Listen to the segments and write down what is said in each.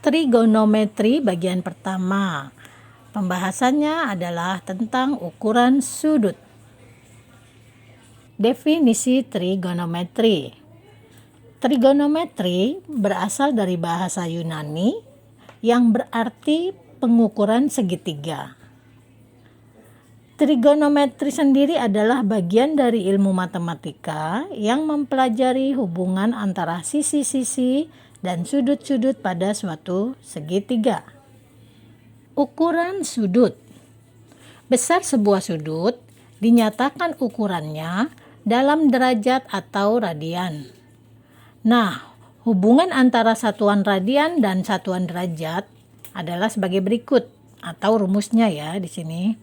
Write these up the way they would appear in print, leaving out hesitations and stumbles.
Trigonometri bagian pertama. Pembahasannya adalah tentang ukuran sudut. Definisi trigonometri. Trigonometri berasal dari bahasa Yunani yang berarti pengukuran segitiga. Trigonometri sendiri adalah bagian dari ilmu matematika yang mempelajari hubungan antara sisi-sisi dan sudut-sudut pada suatu segitiga. Ukuran sudut. Besar sebuah sudut dinyatakan ukurannya dalam derajat atau radian. Nah, hubungan antara satuan radian dan satuan derajat adalah sebagai berikut atau rumusnya ya di sini.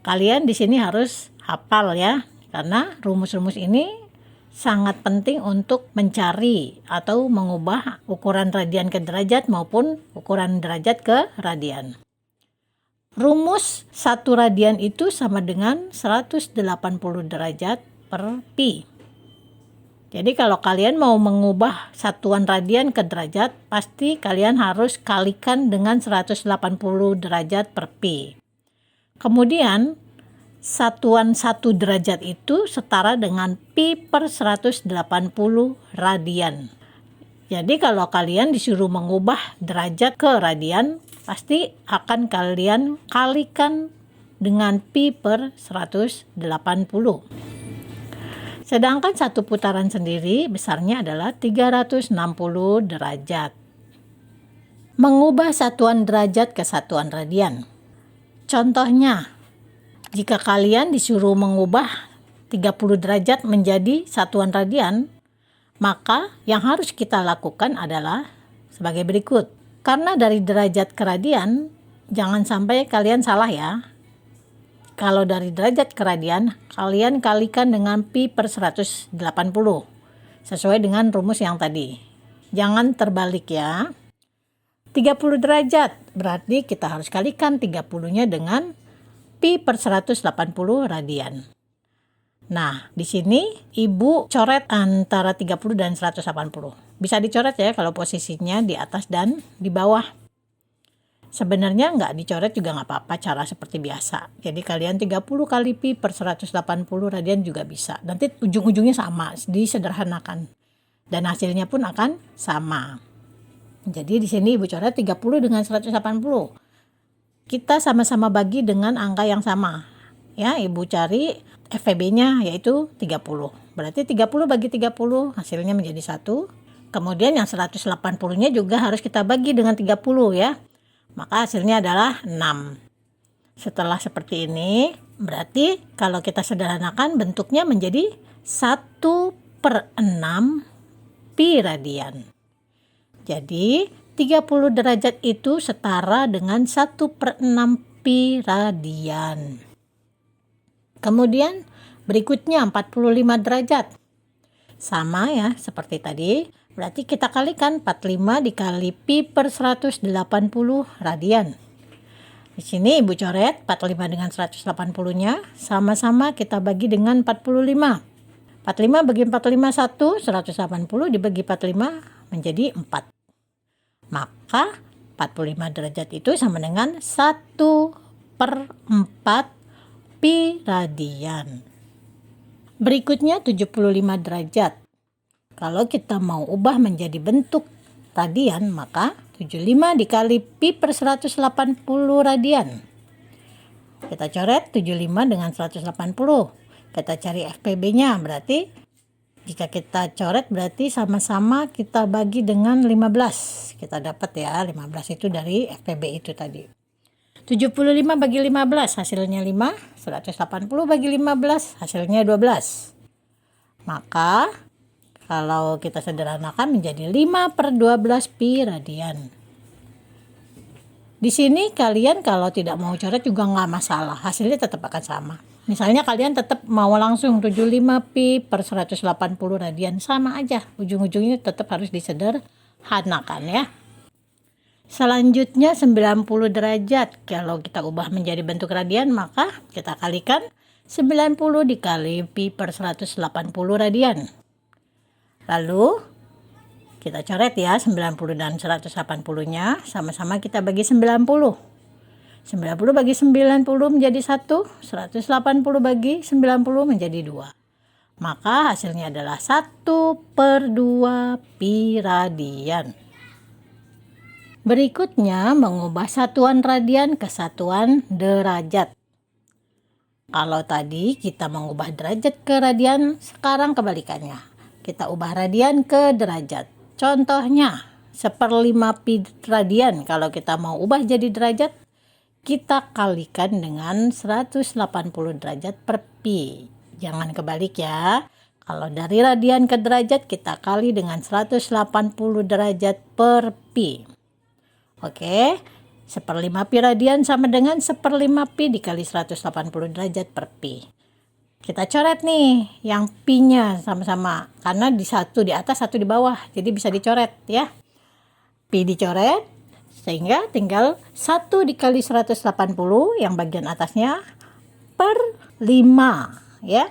Kalian di sini harus hafal ya, karena rumus-rumus ini sangat penting untuk mencari atau mengubah ukuran radian ke derajat maupun ukuran derajat ke radian. Rumus 1 radian itu sama dengan 180 derajat per pi. Jadi kalau kalian mau mengubah satuan radian ke derajat, pasti kalian harus kalikan dengan 180 derajat per pi. Kemudian satuan 1 derajat itu setara dengan pi per 180 radian. Jadi kalau kalian disuruh mengubah derajat ke radian, pasti akan kalian kalikan dengan pi per 180. Sedangkan satu putaran sendiri besarnya adalah 360 derajat. Mengubah satuan derajat ke satuan radian. Contohnya, jika kalian disuruh mengubah 30 derajat menjadi satuan radian, maka yang harus kita lakukan adalah sebagai berikut. Karena dari derajat ke radian, jangan sampai kalian salah ya. Kalau dari derajat ke radian, kalian kalikan dengan pi per 180, sesuai dengan rumus yang tadi. Jangan terbalik ya. 30 derajat, berarti kita harus kalikan 30-nya dengan pi per 180 radian. Nah, di sini Ibu coret antara 30 dan 180. Bisa dicoret ya kalau posisinya di atas dan di bawah. Sebenarnya nggak dicoret juga nggak apa-apa, cara seperti biasa. Jadi kalian 30 kali pi per 180 radian juga bisa. Nanti ujung-ujungnya sama, disederhanakan. Dan hasilnya pun akan sama. Jadi di sini Ibu coret 30 dengan 180. Kita sama-sama bagi dengan angka yang sama. Ya, Ibu cari FVB-nya yaitu 30. Berarti 30 bagi 30 hasilnya menjadi 1. Kemudian yang 180-nya juga harus kita bagi dengan 30 ya. Maka hasilnya adalah 6. Setelah seperti ini, berarti kalau kita sederhanakan bentuknya menjadi 1/6 pi radian. Jadi 30 derajat itu setara dengan 1/6 pi radian. Kemudian berikutnya 45 derajat. Sama ya seperti tadi. Berarti kita kalikan 45 dikali pi per 180 radian. Di sini Ibu coret 45 dengan 180-nya. Sama-sama kita bagi dengan 45. 45 bagi 45 1, 180 dibagi 45 menjadi 4. Maka 45 derajat itu sama dengan 1/4 pi radian. Berikutnya 75 derajat. Kalau kita mau ubah menjadi bentuk radian, maka 75 dikali pi per 180 radian. Kita coret 75 dengan 180. Kita cari FPB-nya, berarti jika kita coret berarti sama-sama kita bagi dengan 15. Kita dapat ya, 15 itu dari FPB itu tadi. 75 bagi 15 hasilnya 5, 180 bagi 15 hasilnya 12. Maka kalau kita sederhanakan menjadi 5/12 pi radian. Di sini kalian kalau tidak mau coret juga nggak masalah, hasilnya tetap akan sama. Misalnya kalian tetap mau langsung 75 pi per 180 radian, sama aja, ujung-ujungnya tetap harus disederhanakan ya. Selanjutnya 90 derajat. Kalau kita ubah menjadi bentuk radian, maka kita kalikan 90 dikali pi per 180 radian. Lalu Kita coret ya 90 dan 180-nya. Sama-sama kita bagi 90. 90 bagi 90 menjadi 1. 180 bagi 90 menjadi 2. Maka hasilnya adalah 1/2 pi radian. Berikutnya mengubah satuan radian ke satuan derajat. Kalau tadi kita mengubah derajat ke radian, sekarang kebalikannya. Kita ubah radian ke derajat. Contohnya, 1/5 pi radian. Kalau kita mau ubah jadi derajat, kita kalikan dengan 180 derajat per pi. Jangan kebalik ya. Kalau dari radian ke derajat, kita kali dengan 180 derajat per pi. Oke, 1/5 pi radian sama dengan 1/5 pi dikali 180 derajat per pi. Kita coret nih yang pi-nya sama-sama. Karena di satu di atas, satu di bawah. Jadi bisa dicoret ya. Pi dicoret, sehingga tinggal 1 dikali 180 yang bagian atasnya per 5 ya.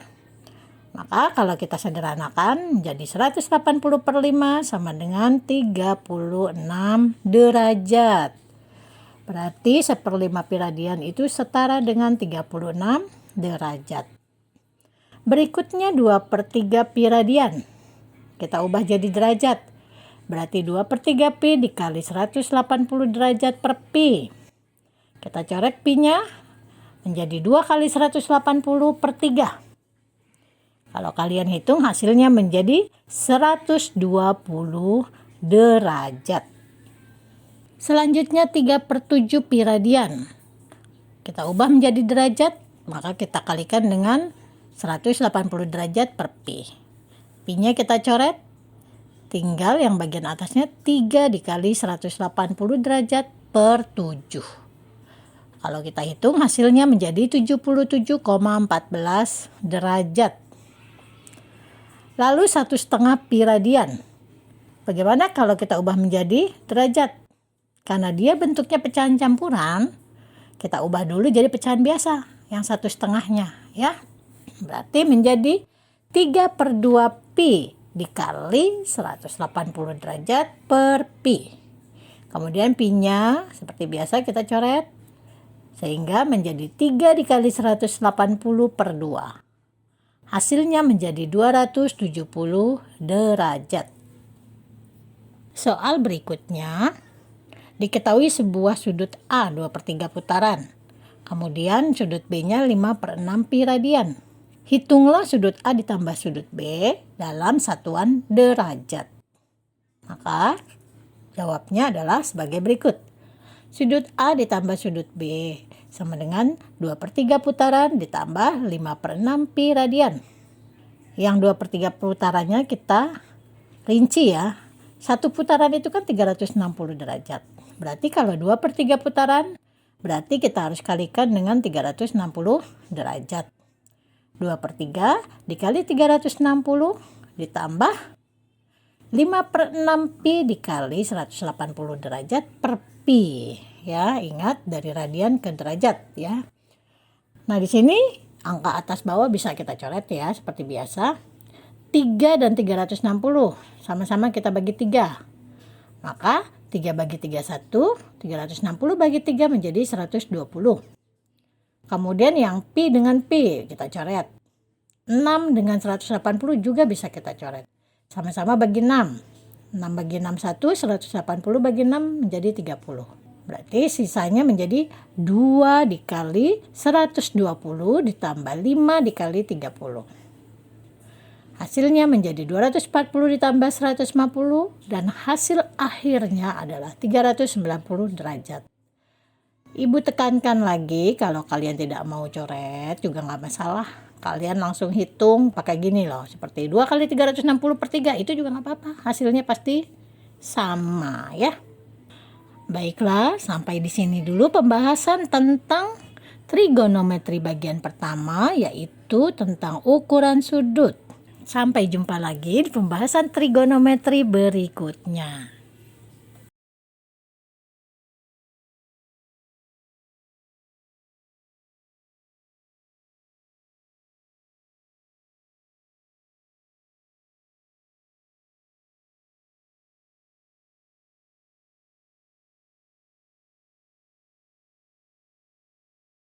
Maka kalau kita sederhanakan jadi 180 per 5 sama dengan 36 derajat. Berarti 1/5 pi radian itu setara dengan 36 derajat. Berikutnya 2/3 pi radian. Kita ubah jadi derajat. Berarti 2/3 pi dikali 180 derajat per pi. Kita coret pi-nya menjadi 2 kali 180 per 3. Kalau kalian hitung hasilnya menjadi 120 derajat. Selanjutnya 3/7 pi radian. Kita ubah menjadi derajat, maka kita kalikan dengan 180 derajat per pi. Pi-nya kita coret, tinggal yang bagian atasnya 3 dikali 180 derajat per 7. Kalau kita hitung hasilnya menjadi 77,14 derajat. Lalu 1/2 pi radian. Bagaimana kalau kita ubah menjadi derajat? Karena dia bentuknya pecahan campuran, kita ubah dulu jadi pecahan biasa, yang 1/2-nya ya. Berarti menjadi 3/2 pi dikali 180 derajat per pi. Kemudian pi-nya seperti biasa kita coret, sehingga menjadi 3 dikali 180 per 2. Hasilnya menjadi 270 derajat. Soal berikutnya, diketahui sebuah sudut A 2/3 putaran. Kemudian sudut B-nya 5/6 pi radian. Hitunglah sudut A ditambah sudut B dalam satuan derajat. Maka jawabnya adalah sebagai berikut. Sudut A ditambah sudut B sama dengan 2/3 putaran ditambah 5/6 pi radian. Yang 2/3 putarannya kita rinci ya. Satu putaran itu kan 360 derajat. Berarti kalau 2/3 putaran, berarti kita harus kalikan dengan 360 derajat. 2/3 dikali 360 ditambah 5/6 pi dikali 180 derajat per pi. Ya, ingat dari radian ke derajat ya. Nah, di sini angka atas bawah bisa kita coret ya seperti biasa. 3 dan 360 sama-sama kita bagi 3. Maka 3 bagi 3 1, 360 bagi 3 menjadi 120. Kemudian yang pi dengan pi kita coret. 6 dengan 180 juga bisa kita coret. Sama-sama bagi 6. 6 bagi 6 1, 180 bagi 6 menjadi 30. Berarti sisanya menjadi 2 dikali 120 ditambah 5 dikali 30. Hasilnya menjadi 240 ditambah 150 dan hasil akhirnya adalah 390 derajat. Ibu tekankan lagi, kalau kalian tidak mau coret juga nggak masalah. Kalian langsung hitung pakai gini loh, seperti 2 kali 360 per 3 itu juga nggak apa-apa. Hasilnya pasti sama ya. Baiklah, sampai di sini dulu pembahasan tentang trigonometri bagian pertama, yaitu tentang ukuran sudut. Sampai jumpa lagi di pembahasan trigonometri berikutnya.